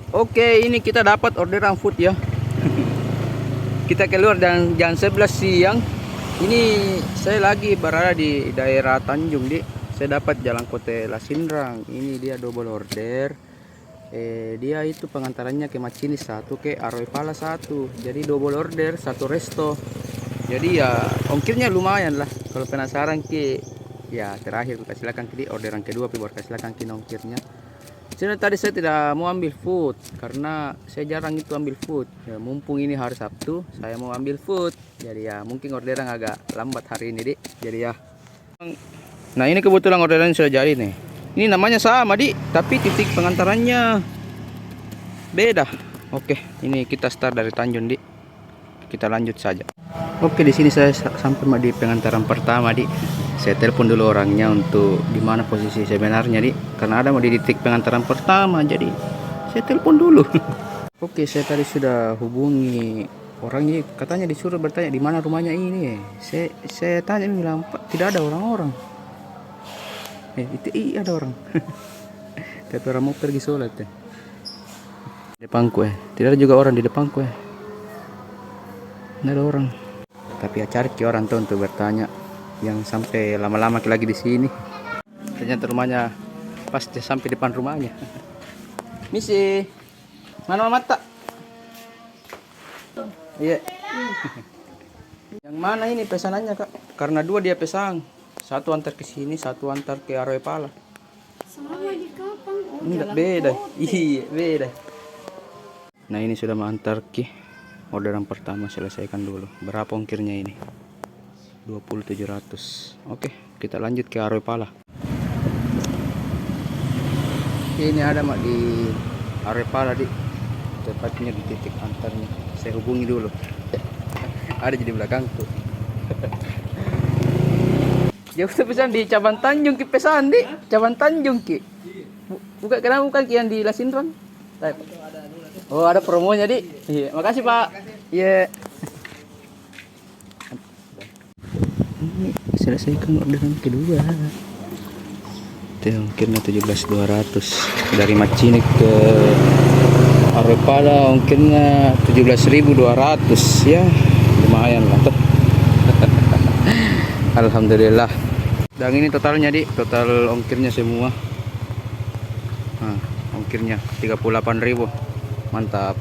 Oke, ini kita dapat orderan food ya. Kita keluar dan jam 11 siang. Ini saya lagi berada di daerah Tanjung, di. Saya dapat Jalan Kote Lasindrang. Ini dia double order. Dia itu pengantarannya ke Macinis satu, ke Aroe Pala satu. Jadi double order satu resto. Jadi ya ongkirnya lumayan lah. Kalau penasaran ki, ya terakhir silakan ki orderan kedua, baru silakan ki ongkirnya. Sebenarnya tadi saya tidak mau ambil food karena saya jarang itu ambil food. Ya, mumpung ini hari Sabtu, saya mau ambil food. Jadi ya mungkin orderan agak lambat hari ini, Dik. Jadi ya. Nah, ini kebetulan orderan sudah jadi nih. Ini namanya sama, Dik, tapi titik pengantarannya beda. Oke, ini kita start dari Tanjung, Dik. Kita lanjut saja. Oke, di sini saya sampai di pengantaran pertama, Dik. Saya telepon dulu orangnya untuk di mana posisi sebenarnya, Dik. Karena ada mau di titik pengantaran pertama, jadi saya telepon dulu. Oke, saya tadi sudah hubungi orangnya, katanya disuruh bertanya di mana rumahnya ini. Saya tanya, bilang, "Pak, tidak ada orang-orang." Itu iya ada orang. Tapi orang mau pergi sholat ya. Depanku tidak ada juga orang di depanku Tidak ada orang. Tapi ya cari orang tuh untuk bertanya yang sampai lama-lama lagi di sini. Ternyata rumahnya pas sampai depan rumahnya. Misi, mana mata? Iya. Yang mana ini pesanannya, Kak? Karena dua dia pesan. Satu antar ke sini, satu antar ke Aroe Pala. Sama di kapan? Enggak beda. Iya, beda. Nah, ini sudah mengantar ki. Orderan pertama selesaikan dulu. Berapa ongkirnya ini? 20.700. Oke, kita lanjut ke Aroe Pala. Ini ada mak di Aroe Pala, di tepatnya di titik antarnya. Saya hubungi dulu. Ada di belakangku. Jauh pesan di Caban Tanjung ki pesan, di Caban Tanjung ki. Bukan yang di Lasindrang. Oh, ada promonya, di. Iya, makasih, Pak. Iya. Ini selesaikan orderan kedua. Ongkirnya 17.200 dari Macinik ke Aroe Pala, ongkirnya 17.200 ya, lumayan lah tuh. Alhamdulillah. Dan ini totalnya, di total ongkirnya semua. Nah, ongkirnya 38.000. Mantap.